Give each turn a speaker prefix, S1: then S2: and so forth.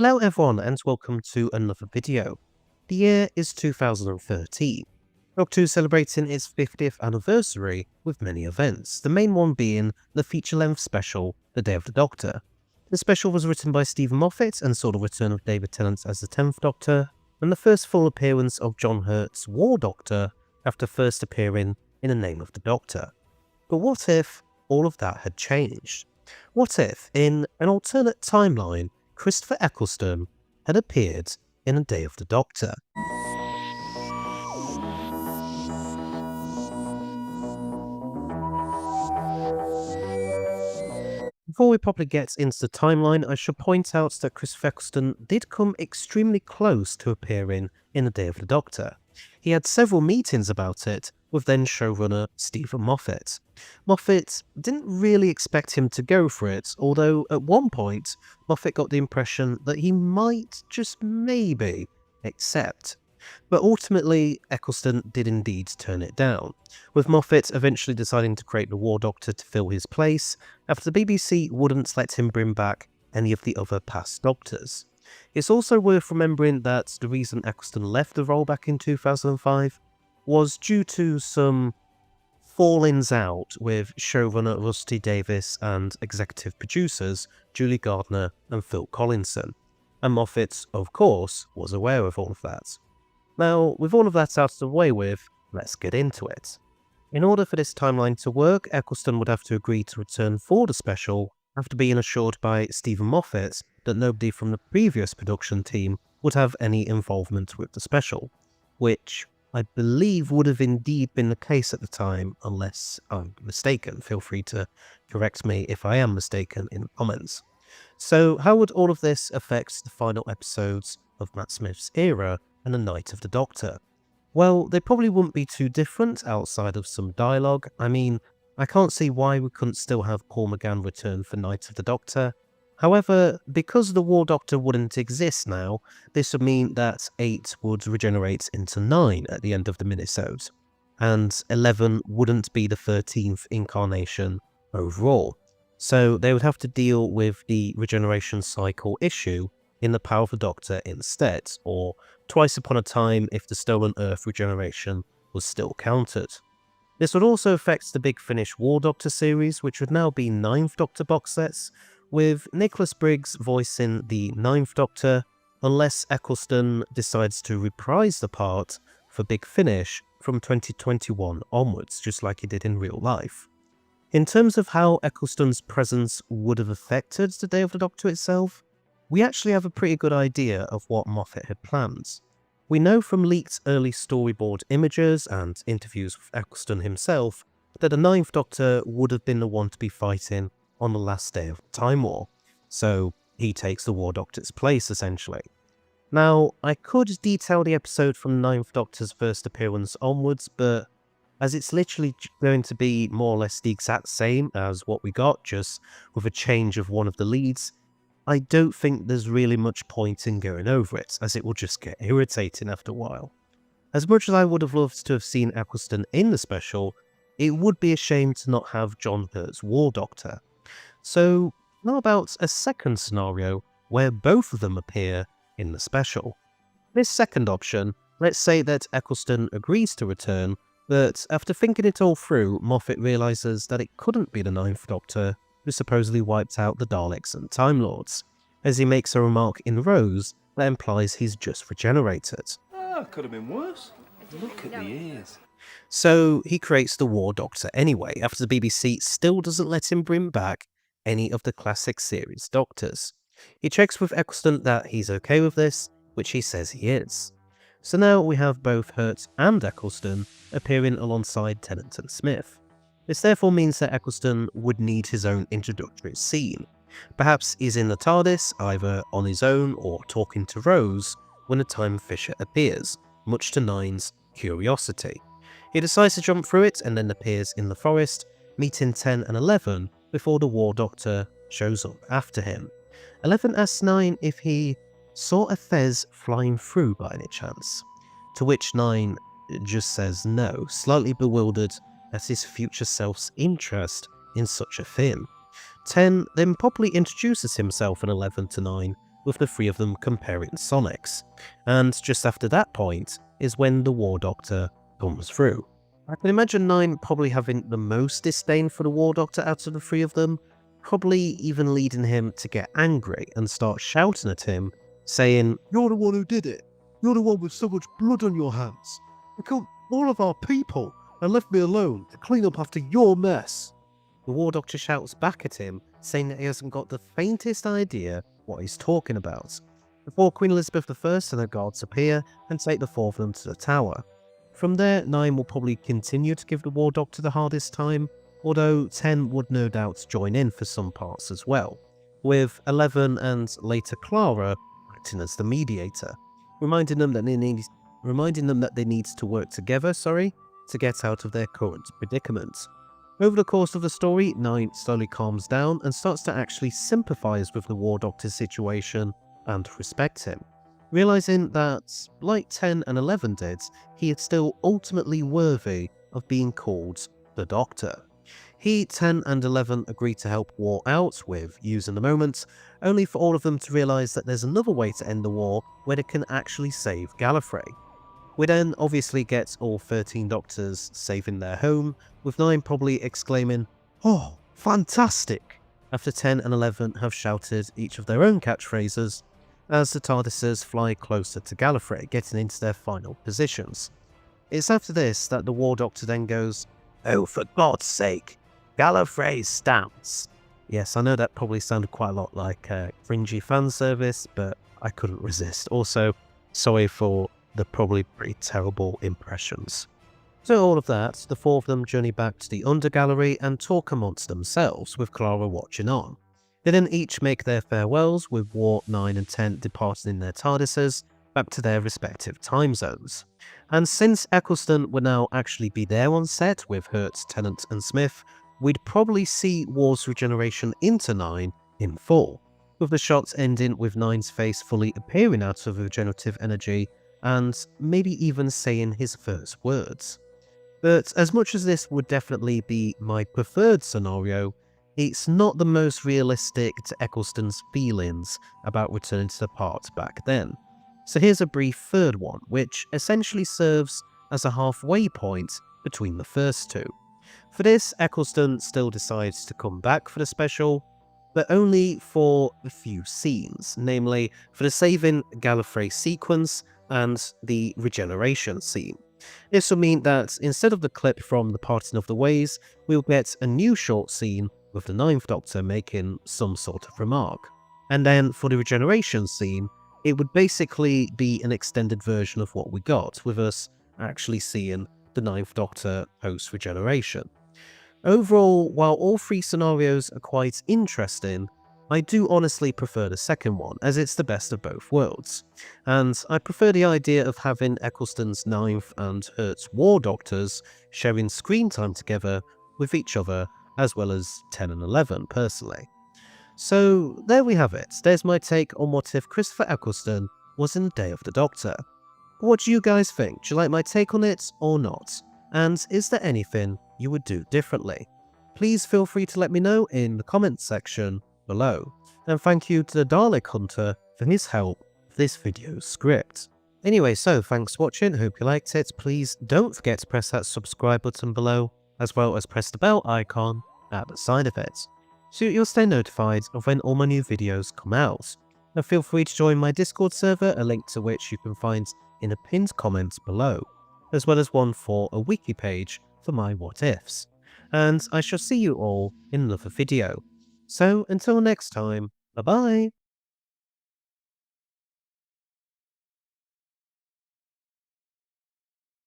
S1: Hello everyone and welcome to another video. The year is 2013. Doctor Who celebrating its 50th anniversary with many events, the main one being the feature-length special, The Day of the Doctor. The special was written by Stephen Moffat and saw the return of David Tennant as the 10th Doctor, and the first full appearance of John Hurt's War Doctor after first appearing in The Name of the Doctor. But what if all of that had changed? What if, in an alternate timeline, Christopher Eccleston had appeared in A Day of the Doctor? Before we properly get into the timeline, I should point out that Christopher Eccleston did come extremely close to appearing in A Day of the Doctor. He had several meetings about it with then showrunner Stephen Moffat. Moffat didn't really expect him to go for it, although at one point Moffat got the impression that he might just maybe accept. But ultimately, Eccleston did indeed turn it down, with Moffat eventually deciding to create the War Doctor to fill his place, after the BBC wouldn't let him bring back any of the other past Doctors. It's also worth remembering that the reason Eccleston left the role back in 2005 was due to some fallings out with showrunner Rusty Davies and executive producers Julie Gardner and Phil Collinson, and Moffat, of course, was aware of all of that. Now, with all of that out of the way with, let's get into it. In order for this timeline to work, Eccleston would have to agree to return for the special after being assured by Stephen Moffat that nobody from the previous production team would have any involvement with the special, which I believe would have indeed been the case at the time, unless I'm mistaken. Feel free to correct me if I am mistaken in the comments. So how would all of this affect the final episodes of Matt Smith's era and The Night of the Doctor? Well, they probably wouldn't be too different outside of some dialogue. I mean, I can't see why we couldn't still have Paul McGann return for Night of the Doctor. However, because the War Doctor wouldn't exist now, this would mean that 8 would regenerate into 9 at the end of the minisode, and 11 wouldn't be the 13th incarnation overall. So they would have to deal with the regeneration cycle issue in The Power of the Doctor instead, or Twice Upon a Time if the Stolen Earth regeneration was still counted. This would also affect the Big Finish War Doctor series, which would now be 9th Doctor box sets, with Nicholas Briggs voicing the 9th Doctor, unless Eccleston decides to reprise the part for Big Finish from 2021 onwards, just like he did in real life. In terms of how Eccleston's presence would have affected the Day of the Doctor itself, we actually have a pretty good idea of what Moffat had planned. We know from leaked early storyboard images and interviews with Eccleston himself that the 9th Doctor would have been the one to be fighting on the last day of the Time War, so he takes the War Doctor's place essentially. Now, I could detail the episode from 9th Doctor's first appearance onwards, but as it's literally going to be more or less the exact same as what we got, just with a change of one of the leads, I don't think there's really much point in going over it, as it will just get irritating after a while. As much as I would have loved to have seen Eccleston in the special, it would be a shame to not have John Hurt's War Doctor. So, how about a second scenario where both of them appear in the special? This second option, let's say that Eccleston agrees to return, but after thinking it all through, Moffat realises that it couldn't be the 9th Doctor who supposedly wiped out the Daleks and Time Lords, as he makes a remark in Rose that implies he's just regenerated.
S2: Could have been worse. Look at the ears.
S1: So he creates the War Doctor anyway, after the BBC still doesn't let him bring back any of the classic series Doctors. He checks with Eccleston that he's okay with this, which he says he is. So now we have both Hurt and Eccleston appearing alongside Tennant and Smith. This therefore means that Eccleston would need his own introductory scene. Perhaps he's in the TARDIS, either on his own or talking to Rose, when a Time Fisher appears, much to Nine's curiosity. He decides to jump through it and then appears in the forest, meeting 10 and 11 before the War Doctor shows up after him. 11 asks 9 if he saw a Fez flying through by any chance, to which 9 just says no, slightly bewildered at his future self's interest in such a thing. 10 then properly introduces himself in 11 to 9 with the three of them comparing sonics. And just after that point is when the War Doctor comes through. I can imagine 9 probably having the most disdain for the War Doctor out of the three of them, probably even leading him to get angry and start shouting at him, saying,
S3: "You're the one who did it. You're the one with so much blood on your hands. You killed all of our people and left me alone to clean up after your mess."
S1: The War Doctor shouts back at him, saying that he hasn't got the faintest idea what he's talking about, before Queen Elizabeth I and her guards appear and take the four of them to the tower. From there, 9 will probably continue to give the War Doctor the hardest time, although 10 would no doubt join in for some parts as well, with 11 and later Clara acting as the mediator, reminding them that they need to work together, to get out of their current predicament. Over the course of the story, 9 slowly calms down and starts to actually sympathise with the War Doctor's situation and respect him, realising that, like 10 and 11 did, he is still ultimately worthy of being called the Doctor. He, 10 and 11 agree to help War out with using the moment, only for all of them to realise that there's another way to end the war where they can actually save Gallifrey. We then obviously get all 13 Doctors saving their home, with 9 probably exclaiming, "Oh, fantastic!" after 10 and 11 have shouted each of their own catchphrases as the TARDISes fly closer to Gallifrey, getting into their final positions. It's after this that the War Doctor then goes, "Oh, for God's sake, Gallifrey stands." Yes, I know that probably sounded quite a lot like cringy fan service, but I couldn't resist. Also, sorry for the probably pretty terrible impressions. So all of that, the four of them journey back to the Undergallery and talk amongst themselves, with Clara watching on. They then each make their farewells, with War, 9 and 10 departing in their TARDISes back to their respective time zones. And since Eccleston would now actually be there on set with Hurt, Tennant and Smith, we'd probably see War's regeneration into 9 in full, with the shots ending with 9's face fully appearing out of regenerative energy and maybe even saying his first words. But as much as this would definitely be my preferred scenario, it's not the most realistic to Eccleston's feelings about returning to the part back then. So here's a brief third one, which essentially serves as a halfway point between the first two. For this, Eccleston still decides to come back for the special, but only for a few scenes, namely for the saving Gallifrey sequence and the regeneration scene. This will mean that instead of the clip from the parting of the ways, we'll get a new short scene with the 9th Doctor making some sort of remark. And then for the regeneration scene, it would basically be an extended version of what we got, with us actually seeing the 9th Doctor post-regeneration. Overall, while all three scenarios are quite interesting, I do honestly prefer the second one, as it's the best of both worlds. And I prefer the idea of having Eccleston's 9th and Hurt's War Doctors sharing screen time together with each other, as well as 10 and 11 personally. So there we have it. There's my take on what if Christopher Eccleston was in the Day of the Doctor. What do you guys think? Do you like my take on it or not? And is there anything you would do differently? Please feel free to let me know in the comments section below. And thank you to the Dalek Hunter for his help with this video's script. Anyway, so thanks for watching, hope you liked it. Please don't forget to press that subscribe button below, as well as press the bell icon at the side of it, so you'll stay notified of when all my new videos come out. And feel free to join my Discord server, a link to which you can find in a pinned comment below, as well as one for a wiki page for my what ifs. And I shall see you all in another video. So until next time, bye bye!